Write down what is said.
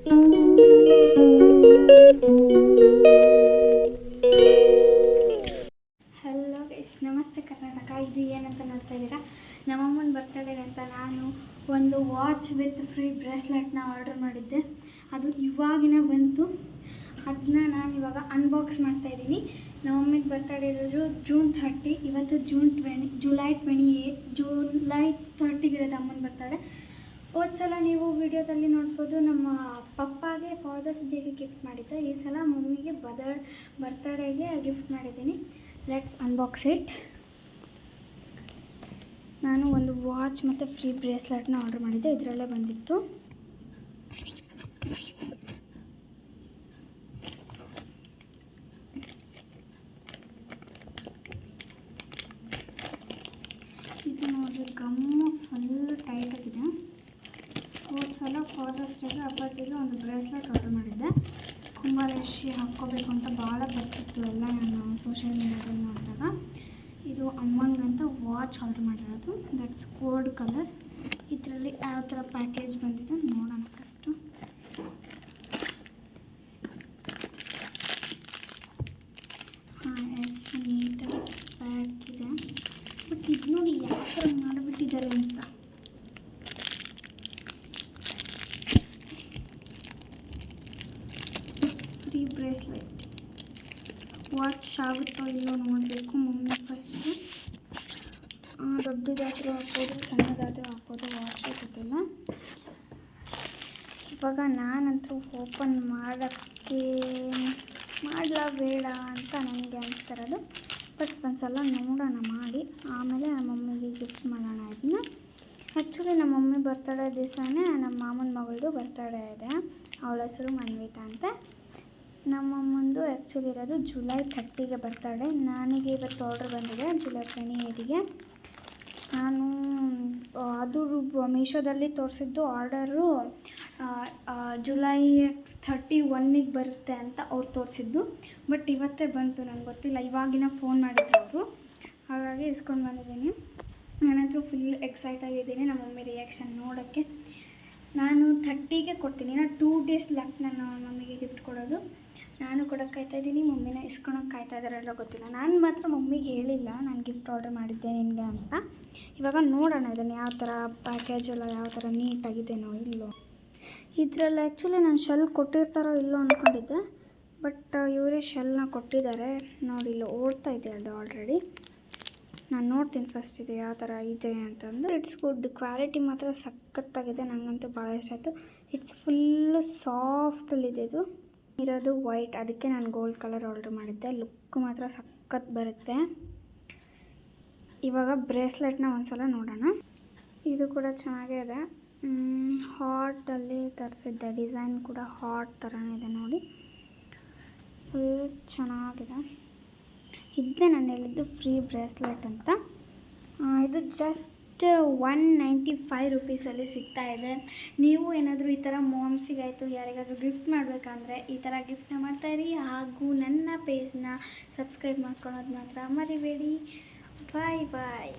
Hello guys, ನಮಸ್ತೆ ಕರ್ನಾಟಕ. ಇದು ಏನಂತ ನೋಡ್ತಾ ಇದ್ದೀರಾ, ನಮ್ಮಮ್ಮನ ಬರ್ತಡೇಗೆ ಅಂತ ನಾನು ಒಂದು ವಾಚ್ ವಿತ್ ಫ್ರೀ ಬ್ರೇಸ್ಲೆಟ್ನ ಆರ್ಡರ್ ಮಾಡಿದ್ದೆ. ಅದು ಇವಾಗಿನ ಬಂತು. ಅದನ್ನ ನಾನು ಇವಾಗ ಅನ್ಬಾಕ್ಸ್ ಮಾಡ್ತಾಯಿದ್ದೀನಿ. ನಮ್ಮಮ್ಮನ ಬರ್ತಡೇ ಇರೋದು ಜೂನ್ 30. ಇವತ್ತು ಜುಲೈ 30ಗೆ ಇರೋದು ಅಮ್ಮನ ಬರ್ತಡೇ. ಹೋದ ಸಲ ನೀವು ವಿಡಿಯೋದಲ್ಲಿ ನೋಡ್ಬೋದು, ನಮ್ಮ ಪಪ್ಪಾಗೆ ಫಾದರ್ಸ್ ಡೇಗೆ ಗಿಫ್ಟ್ ಮಾಡಿದ್ದೆ. ಈ ಸಲ ಮಮ್ಮಿಗೆ ಬರ್ತಡೇಗೆ ಗಿಫ್ಟ್ ಮಾಡಿದ್ದೀನಿ. Let's unbox it. ನಾನು ಒಂದು ವಾಚ್ ಮತ್ತು ಫ್ರೀ ಬ್ರೇಸ್ಲೆಟ್ನ ಆರ್ಡರ್ ಮಾಡಿದ್ದೆ. ಇದರಲ್ಲೇ ಬಂದಿತ್ತು. ಇದು ನೋಡಿ, ಗಮ್ಮು ಫುಲ್ ಟೈಟ್ ಆಗಿದೆ. ಹೋದ ಸಲ ಫಾದರ್ಸ್ ಡೇಗೆ ಅಪ್ಪಾಜಿಗೆ ಒಂದು ಬ್ರೇಸ್ಲೆಟ್ ಆರ್ಡರ್ ಮಾಡಿದ್ದೆ. ಕುಂಬಾಲೇಶಿ ಹಾಕ್ಕೋಬೇಕು ಅಂತ ಭಾಳ ಬರ್ತಿತ್ತು ಎಲ್ಲ ನಾನು ಸೋಷಿಯಲ್ ಮೀಡಿಯಾದಲ್ಲಿ ನೋಡಿದಾಗ. ಇದು ಅಮ್ಮಂಗಂತ ವಾಚ್ ಆರ್ಡರ್ ಮಾಡಿರೋದು. That's gold colour. ಇದರಲ್ಲಿ ಯಾವ ಥರ ಪ್ಯಾಕೇಜ್ ಬಂದಿದೆ ನೋಡೋಣ ಫಸ್ಟು. ನೀಟಾಗಿ ಪ್ಯಾಕ್ ಇದೆ. ಬಟ್ ಇದು ನೋಡಿ ಯಾವ ಥರ ಮಾಡಿಬಿಟ್ಟಿದ್ದಾರೆ ಅಂತ. Free bracelet. ವಾಚ್ ಆಗುತ್ತೋ ಇಲ್ಲೋ ನೋಡಬೇಕು ಮಮ್ಮಿ ಫಸ್ಟು. ದೊಡ್ಡದಾದರೂ ಹಾಕ್ಬೋದು, ಸಣ್ಣದಾದರೂ ಹಾಕ್ಬೋದು, ವಾಚ್ ಗೊತ್ತಿಲ್ಲ. ಇವಾಗ ನಾನಂತೂ ಓಪನ್ ಮಾಡೋಕ್ಕೆ ಬೇಡ ಅಂತ ನನಗೆ ಅನಿಸ್ತಿರೋದು. ಬಟ್ ಒಂದು ಸಲ ನೋಡೋಣ ಮಾಡಿ, ಆಮೇಲೆ ನಮ್ಮ ಮಮ್ಮಿಗೆ ಗಿಫ್ಟ್ ಮಾಡೋಣ ಇದನ್ನ. ಆ್ಯಕ್ಚುಲಿ ನಮ್ಮ ಮಮ್ಮಿ ಬರ್ತಡೇ ದಿವಸನೇ ನಮ್ಮ ಮಾಮನ ಮಗಳದು ಬರ್ತಡೇ ಇದೆ. ಅವಳ ಹೆಸರು ಮನ್ವಿತಾ ಅಂತ. ನಮ್ಮಮ್ಮಂದು ಆ್ಯಕ್ಚುಲಿ ಇರೋದು ಜುಲೈ 30ಗೆ ಬರ್ತಡೇ. ನನಗೆ ಇವತ್ತು ಆರ್ಡರ್ ಬಂದಿದೆ ಜುಲೈ 28ಗೆ. ನಾನು ಅದು ಮೀಶೋದಲ್ಲಿ ತೋರಿಸಿದ್ದು ಆರ್ಡರು ಜುಲೈ 31ಗೆ ಬರುತ್ತೆ ಅಂತ ಅವ್ರು ತೋರಿಸಿದ್ದು. ಬಟ್ ಇವತ್ತೇ ಬಂತು, ನನಗೆ ಗೊತ್ತಿಲ್ಲ. ಇವಾಗಿನ ಫೋನ್ ಮಾಡಿದ್ರು ಅವರು, ಹಾಗಾಗಿ ಇಸ್ಕೊಂಡು ಬಂದಿದ್ದೀನಿ. ನಾನಂತೂ ಫುಲ್ ಎಕ್ಸೈಟ್ ಆಗಿದ್ದೀನಿ ನಮ್ಮ ಮಮ್ಮಿ ರಿಯಾಕ್ಷನ್ ನೋಡೋಕ್ಕೆ. ನಾನು 30ಗೆ ಕೊಡ್ತೀನಿ. ನಾನು 2 ಡೇಸ್ ಲೆಫ್ಟ್ ನನ್ನ ಮಮ್ಮಿಗೆ ಗಿಫ್ಟ್ ಕೊಡೋದು. ನಾನು ಕೊಡೋಕ್ಕೆ ಕಾಯ್ತಾಯಿದ್ದೀನಿ, ಮಮ್ಮಿನ ಇಸ್ಕೊಳಕ್ಕೆ ಕಾಯ್ತಾ ಇದ್ದಾರೆಲ್ಲ ಗೊತ್ತಿಲ್ಲ. ನಾನು ಮಾತ್ರ ಮಮ್ಮಿಗೆ ಹೇಳಿಲ್ಲ ನಾನು ಗಿಫ್ಟ್ ಆರ್ಡರ್ ಮಾಡಿದ್ದೆ ನಿನಗೆ ಅಂತ. ಇವಾಗ ನೋಡೋಣ ಇದನ್ನು ಯಾವ ಥರ ಪ್ಯಾಕೇಜ್ ಎಲ್ಲ ಯಾವ ಥರ ನೀಟಾಗಿದೆಯೋ ಇಲ್ಲೋ. ಇದರಲ್ಲಿ ಆ್ಯಕ್ಚುಲಿ ನಾನು ಶೆಲ್ ಕೊಟ್ಟಿರ್ತಾರೋ ಇಲ್ಲೋ ಅಂದ್ಕೊಂಡಿದ್ದೆ. ಬಟ್ ಇವರೇ ಶೆಲ್ನ ಕೊಟ್ಟಿದ್ದಾರೆ ನೋಡಿ. ಇಲ್ಲಿ ಓಡ್ತಾ ಇದೆ ಅದು ಆಲ್ರೆಡಿ. ನಾನು ನೋಡ್ತೀನಿ ಫಸ್ಟ್ ಇದು ಯಾವ ಥರ ಇದೆ ಅಂತಂದು. It's good. ಕ್ವಾಲಿಟಿ ಮಾತ್ರ ಸಖತ್ತಾಗಿದೆ. ನನಗಂತೂ ಭಾಳ ಇಷ್ಟ ಆಯಿತು. ಇಟ್ಸ್ ಫುಲ್ಲು ಸಾಫ್ಟಲ್ಲಿದೆ. ಇದು ಇರೋದು ವೈಟ್, ಅದಕ್ಕೆ ನಾನು ಗೋಲ್ಡ್ ಕಲರ್ ಆರ್ಡರ್ ಮಾಡಿದ್ದೆ. ಲುಕ್ ಮಾತ್ರ ಸಖತ್ ಬರುತ್ತೆ. ಇವಾಗ ಬ್ರೇಸ್ಲೆಟ್ನ ಒಂದು ಸಲ ನೋಡೋಣ. ಇದು ಕೂಡ ಚೆನ್ನಾಗೇ ಇದೆ. ಹಾರ್ಟಲ್ಲಿ ತರಿಸಿದ್ದೆ. ಡಿಸೈನ್ ಕೂಡ ಹಾರ್ಟ್ ಥರನೇ ಇದೆ ನೋಡಿ. ಫುಲ್ ಚೆನ್ನಾಗಿದೆ. ಇದನ್ನೇ ನಾನು ಹೇಳಿದ್ದು ಫ್ರೀ ಬ್ರೇಸ್ಲೆಟ್ ಅಂತ. ಇದು ಜಸ್ಟ್ 195 ರುಪೀಸಲ್ಲಿ ಸಿಗ್ತಾಯಿದೆ. ನೀವು ಏನಾದರೂ ಈ ಥರ ಮಾಮ್ಸಿಗಾಯಿತು ಯಾರಿಗಾದರೂ ಗಿಫ್ಟ್ ಮಾಡಬೇಕಂದ್ರೆ ಈ ಥರ ಗಿಫ್ಟ್ನ ಮಾಡ್ತಾಯಿರಿ. ಹಾಗೂ ನನ್ನ ಪೇಜ್ನ ಸಬ್ಸ್ಕ್ರೈಬ್ ಮಾಡ್ಕೊಳ್ಳೋದು ಮಾತ್ರ ಮರಿಬೇಡಿ. ಬಾಯ್ ಬಾಯ್.